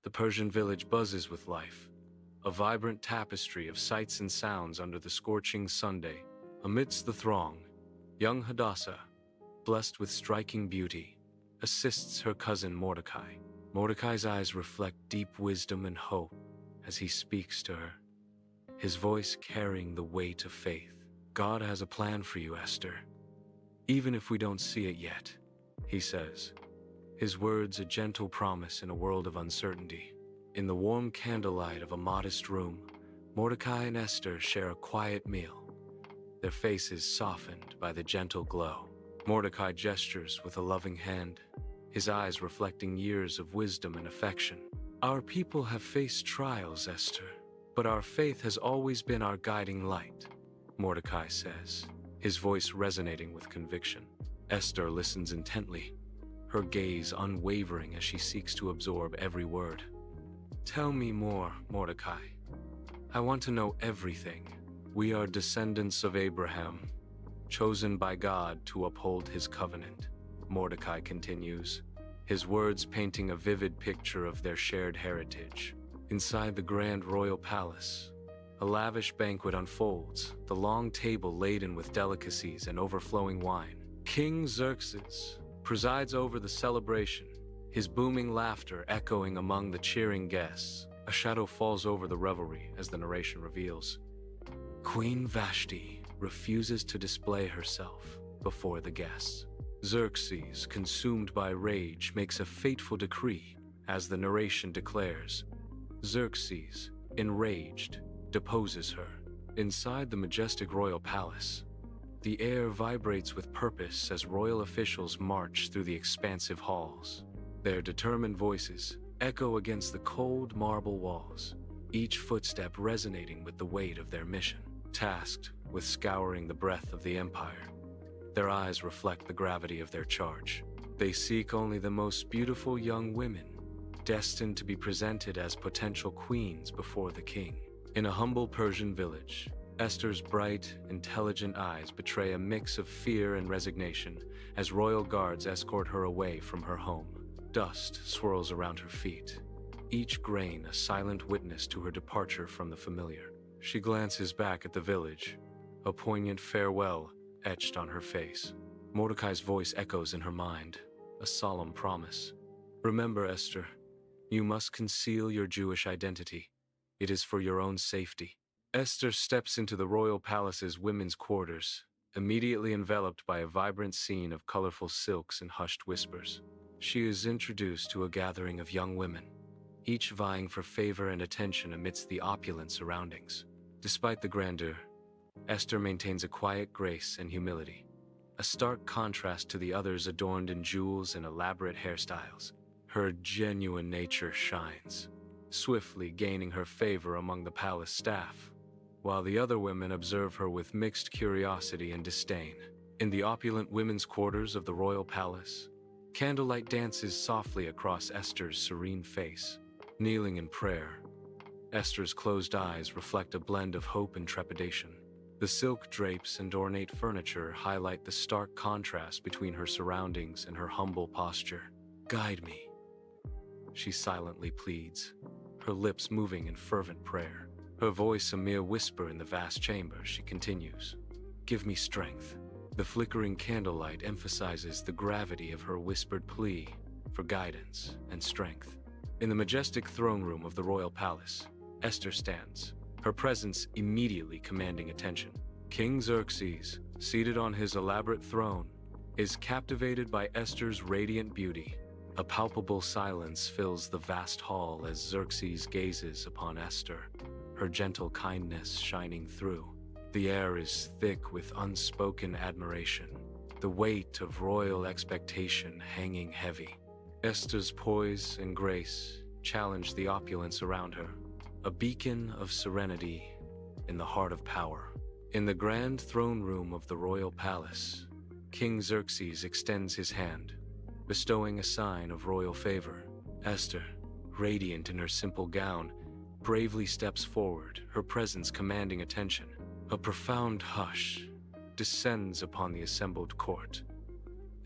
The Persian village buzzes with life, a vibrant tapestry of sights and sounds under the scorching Sunday. Amidst the throng, young Hadassah, blessed with striking beauty, assists her cousin Mordecai. Mordecai's eyes reflect deep wisdom and hope as he speaks to her, his voice carrying the weight of faith. God has a plan for you, Esther, even if we don't see it yet, he says, his words a gentle promise in a world of uncertainty. In the warm candlelight of a modest room, Mordecai and Esther share a quiet meal, their faces softened by the gentle glow. Mordecai gestures with a loving hand, his eyes reflecting years of wisdom and affection. Our people have faced trials, Esther, but our faith has always been our guiding light, Mordecai says, his voice resonating with conviction. Esther listens intently, her gaze unwavering as she seeks to absorb every word. Tell me more, Mordecai. I want to know everything. We are descendants of Abraham, chosen by God to uphold his covenant, Mordecai continues, his words painting a vivid picture of their shared heritage. Inside the grand royal palace, a lavish banquet unfolds, the long table laden with delicacies and overflowing wine. King Xerxes presides over the celebration, his booming laughter echoing among the cheering guests. A shadow falls over the revelry as the narration reveals. Queen Vashti refuses to display herself before the guests. Xerxes, consumed by rage, makes a fateful decree, as the narration declares. Xerxes, enraged, deposes her. Inside the majestic royal palace, the air vibrates with purpose as royal officials march through the expansive halls. Their determined voices echo against the cold marble walls, each footstep resonating with the weight of their mission. Tasked with scouring the breadth of the empire, their eyes reflect the gravity of their charge. They seek only the most beautiful young women, destined to be presented as potential queens before the king. In a humble Persian village, Esther's bright, intelligent eyes betray a mix of fear and resignation as royal guards escort her away from her home. Dust swirls around her feet, each grain a silent witness to her departure from the familiar. She glances back at the village, a poignant farewell etched on her face. Mordecai's voice echoes in her mind, a solemn promise. Remember, Esther, you must conceal your Jewish identity. It is for your own safety. Esther steps into the royal palace's women's quarters, immediately enveloped by a vibrant scene of colorful silks and hushed whispers. She is introduced to a gathering of young women, each vying for favor and attention amidst the opulent surroundings. Despite the grandeur, Esther maintains a quiet grace and humility, a stark contrast to the others adorned in jewels and elaborate hairstyles. Her genuine nature shines, swiftly gaining her favor among the palace staff, while the other women observe her with mixed curiosity and disdain. In the opulent women's quarters of the royal palace, candlelight dances softly across Esther's serene face. Kneeling in prayer, Esther's closed eyes reflect a blend of hope and trepidation. The silk drapes and ornate furniture highlight the stark contrast between her surroundings and her humble posture. Guide me, she silently pleads, her lips moving in fervent prayer. Her voice a mere whisper in the vast chamber, she continues. Give me strength. The flickering candlelight emphasizes the gravity of her whispered plea for guidance and strength. In the majestic throne room of the royal palace, Esther stands, her presence immediately commanding attention. King Xerxes, seated on his elaborate throne, is captivated by Esther's radiant beauty. A palpable silence fills the vast hall as Xerxes gazes upon Esther, her gentle kindness shining through. The air is thick with unspoken admiration, the weight of royal expectation hanging heavy. Esther's poise and grace challenge the opulence around her, a beacon of serenity in the heart of power. In the grand throne room of the royal palace, King Xerxes extends his hand, bestowing a sign of royal favor. Esther, radiant in her simple gown, bravely steps forward, her presence commanding attention. A profound hush descends upon the assembled court,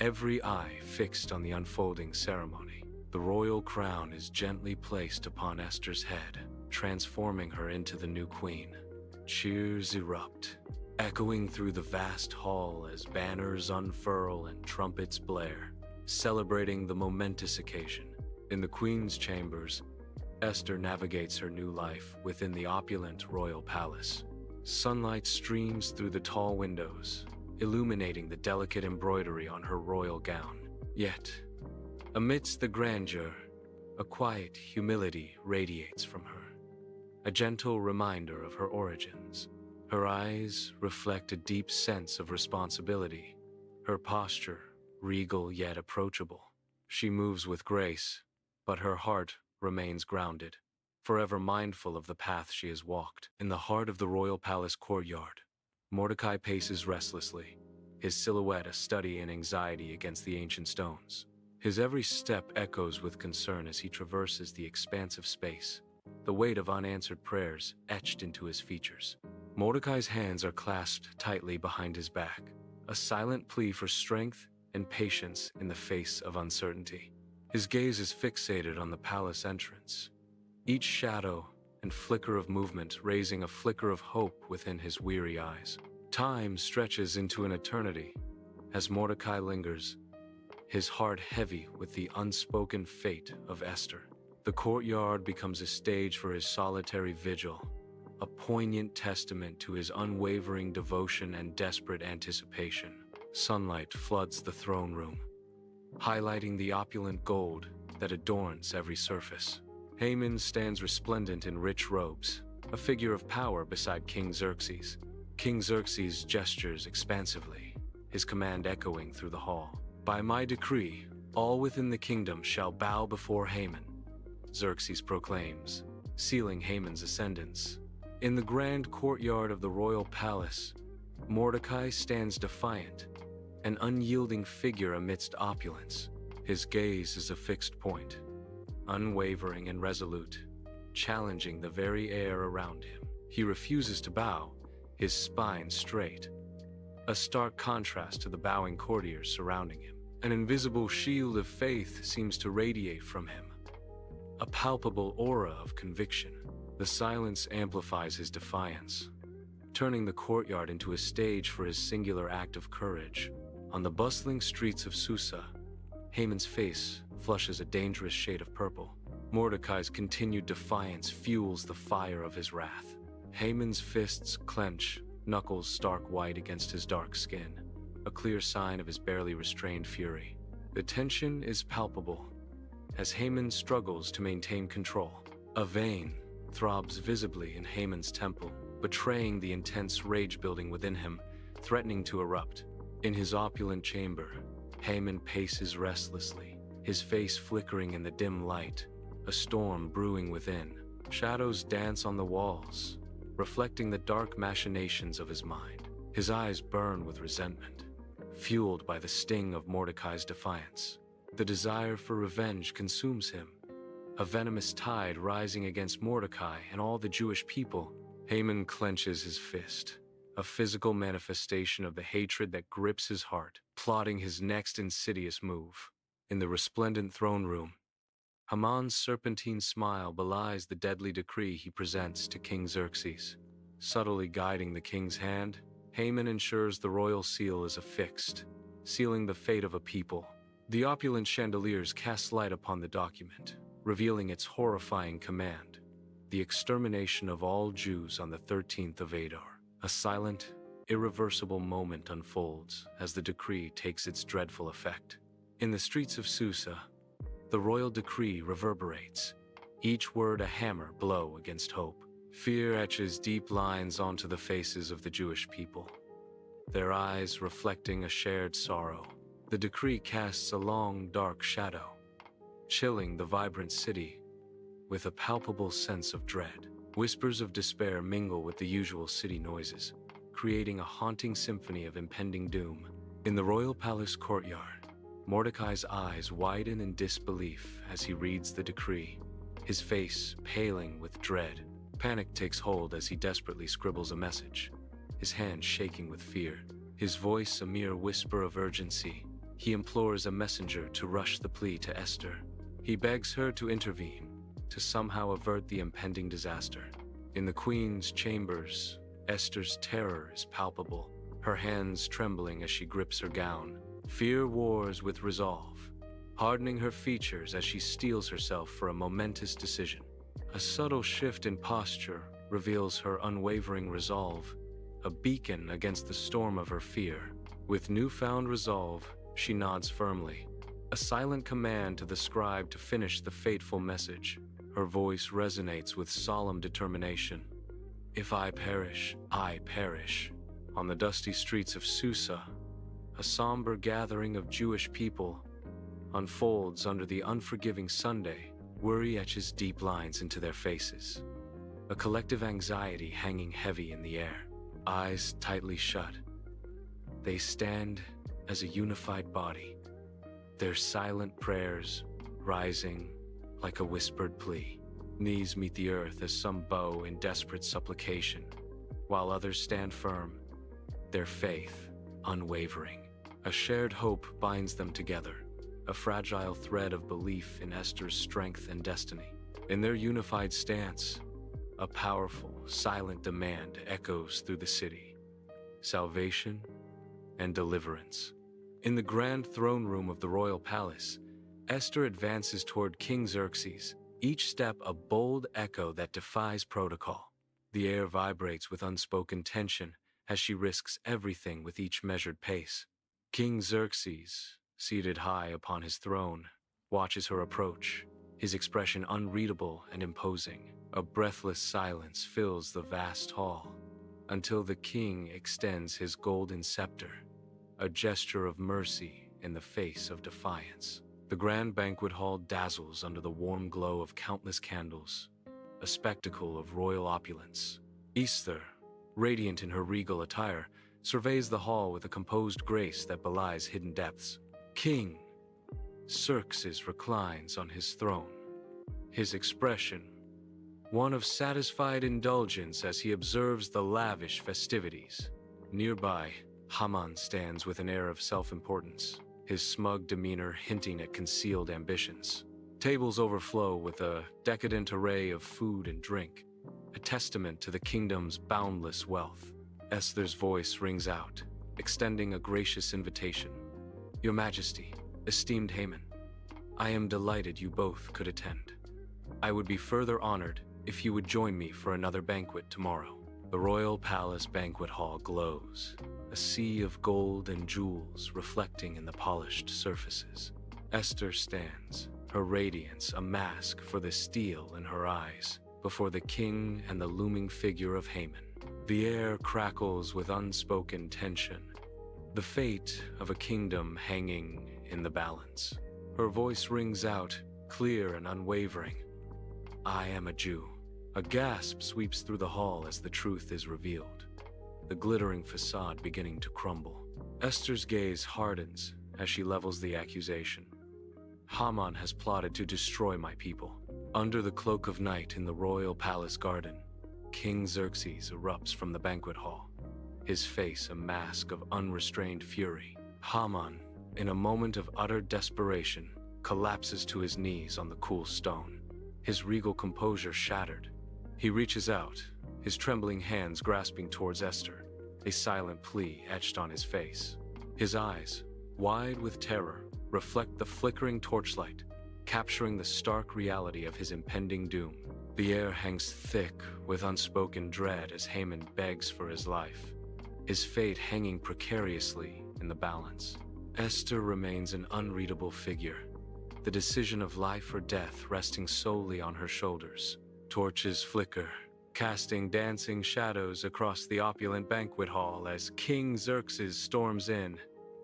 every eye fixed on the unfolding ceremony. The royal crown is gently placed upon Esther's head, transforming her into the new queen. Cheers erupt, echoing through the vast hall as banners unfurl and trumpets blare, celebrating the momentous occasion. In the queen's chambers, Esther navigates her new life within the opulent royal palace. Sunlight streams through the tall windows, illuminating the delicate embroidery on her royal gown. Yet, amidst the grandeur, a quiet humility radiates from her, a gentle reminder of her origins. Her eyes reflect a deep sense of responsibility, her posture regal yet approachable. She moves with grace, but her heart remains grounded, forever mindful of the path she has walked. In the heart of the royal palace courtyard, Mordecai paces restlessly, his silhouette a study in anxiety against the ancient stones. His every step echoes with concern as he traverses the expansive space, the weight of unanswered prayers etched into his features. Mordecai's hands are clasped tightly behind his back, a silent plea for strength and patience in the face of uncertainty. His gaze is fixated on the palace entrance, each shadow and flicker of movement raising a flicker of hope within his weary eyes. Time stretches into an eternity as Mordecai lingers, his heart heavy with the unspoken fate of Esther. The courtyard becomes a stage for his solitary vigil, a poignant testament to his unwavering devotion and desperate anticipation. Sunlight floods the throne room, highlighting the opulent gold that adorns every surface. Haman stands resplendent in rich robes, a figure of power beside King Xerxes. King Xerxes gestures expansively, his command echoing through the hall. "By my decree, all within the kingdom shall bow before Haman," Xerxes proclaims, sealing Haman's ascendance. In the grand courtyard of the royal palace, Mordecai stands defiant, an unyielding figure amidst opulence. His gaze is a fixed point, unwavering and resolute, challenging the very air around him. He refuses to bow, his spine straight, a stark contrast to the bowing courtiers surrounding him. An invisible shield of faith seems to radiate from him, a palpable aura of conviction. The silence amplifies his defiance, turning the courtyard into a stage for his singular act of courage. On the bustling streets of Susa, Haman's face flushes a dangerous shade of purple. Mordecai's continued defiance fuels the fire of his wrath. Haman's fists clench, knuckles stark white against his dark skin, a clear sign of his barely restrained fury. The tension is palpable as Haman struggles to maintain control. A vein throbs visibly in Haman's temple, betraying the intense rage building within him, threatening to erupt. In his opulent chamber, Haman paces restlessly, his face flickering in the dim light, a storm brewing within. Shadows dance on the walls, reflecting the dark machinations of his mind. His eyes burn with resentment, fueled by the sting of Mordecai's defiance. The desire for revenge consumes him, a venomous tide rising against Mordecai and all the Jewish people. Haman clenches his fist, a physical manifestation of the hatred that grips his heart, plotting his next insidious move. In the resplendent throne room, Haman's serpentine smile belies the deadly decree he presents to King Xerxes. Subtly guiding the king's hand, Haman ensures the royal seal is affixed, sealing the fate of a people. The opulent chandeliers cast light upon the document, revealing its horrifying command: the extermination of all Jews on the 13th of Adar. A silent, irreversible moment unfolds as the decree takes its dreadful effect. In the streets of Susa, the royal decree reverberates, each word a hammer blow against hope. Fear etches deep lines onto the faces of the Jewish people, their eyes reflecting a shared sorrow. The decree casts a long, dark shadow, chilling the vibrant city with a palpable sense of dread. Whispers of despair mingle with the usual city noises, creating a haunting symphony of impending doom. In the royal palace courtyard, Mordecai's eyes widen in disbelief as he reads the decree, his face paling with dread. Panic takes hold as he desperately scribbles a message, his hand shaking with fear, his voice a mere whisper of urgency. He implores a messenger to rush the plea to Esther, He begs her to intervene, to somehow avert the impending disaster. In the queen's chambers, Esther's terror is palpable, her hands trembling as she grips her gown. Fear wars with resolve, hardening her features as she steels herself for a momentous decision. A subtle shift in posture reveals her unwavering resolve, a beacon against the storm of her fear. With newfound resolve, she nods firmly, a silent command to the scribe to finish the fateful message. Her voice resonates with solemn determination. If I perish, I perish. On the dusty streets of Susa, a somber gathering of Jewish people unfolds under the unforgiving Sunday. Worry etches deep lines into their faces, a collective anxiety hanging heavy in the air. Eyes tightly shut, they stand as a unified body, their silent prayers rising like a whispered plea. Knees meet the earth as some bow in desperate supplication, while others stand firm, their faith unwavering. A shared hope binds them together, a fragile thread of belief in Esther's strength and destiny. In their unified stance, a powerful, silent demand echoes through the city: salvation and deliverance. In the grand throne room of the royal palace, Esther advances toward King Xerxes, each step a bold echo that defies protocol. The air vibrates with unspoken tension as she risks everything with each measured pace. King Xerxes, seated high upon his throne, watches her approach, his expression unreadable and imposing. A breathless silence fills the vast hall, until the king extends his golden scepter, a gesture of mercy in the face of defiance. The grand banquet hall dazzles under the warm glow of countless candles, a spectacle of royal opulence. Esther, radiant in her regal attire, surveys the hall with a composed grace that belies hidden depths. King Xerxes reclines on his throne, his expression one of satisfied indulgence as he observes the lavish festivities. Nearby, Haman stands with an air of self-importance, his smug demeanor hinting at concealed ambitions. Tables overflow with a decadent array of food and drink, a testament to the kingdom's boundless wealth. Esther's voice rings out, extending a gracious invitation. Your Majesty, esteemed Haman, I am delighted you both could attend. I would be further honored if you would join me for another banquet tomorrow. The royal palace banquet hall glows, a sea of gold and jewels reflecting in the polished surfaces. Esther stands, her radiance a mask for the steel in her eyes, before the king and the looming figure of Haman. The air crackles with unspoken tension, the fate of a kingdom hanging in the balance. Her voice rings out, clear and unwavering. I am a Jew. A gasp sweeps through the hall as the truth is revealed, the glittering facade beginning to crumble. Esther's gaze hardens as she levels the accusation. Haman has plotted to destroy my people. Under the cloak of night in the royal palace garden, King Xerxes erupts from the banquet hall, his face a mask of unrestrained fury. Haman, in a moment of utter desperation, collapses to his knees on the cool stone, his regal composure shattered. He reaches out, his trembling hands grasping towards Esther, a silent plea etched on his face. His eyes, wide with terror, reflect the flickering torchlight, capturing the stark reality of his impending doom. The air hangs thick with unspoken dread as Haman begs for his life, his fate hanging precariously in the balance. Esther remains an unreadable figure, the decision of life or death resting solely on her shoulders. Torches flicker, casting dancing shadows across the opulent banquet hall as King Xerxes storms in,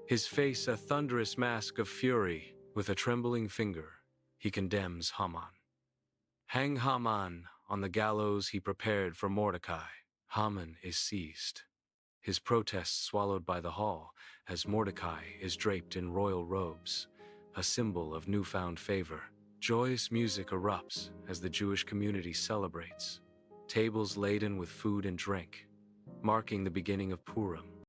his face a thunderous mask of fury. With a trembling finger, he condemns Haman. Hang Haman on the gallows he prepared for Mordecai. Haman is seized, his protest swallowed by the hall as Mordecai is draped in royal robes, a symbol of newfound favor. Joyous music erupts as the Jewish community celebrates, tables laden with food and drink, marking the beginning of Purim,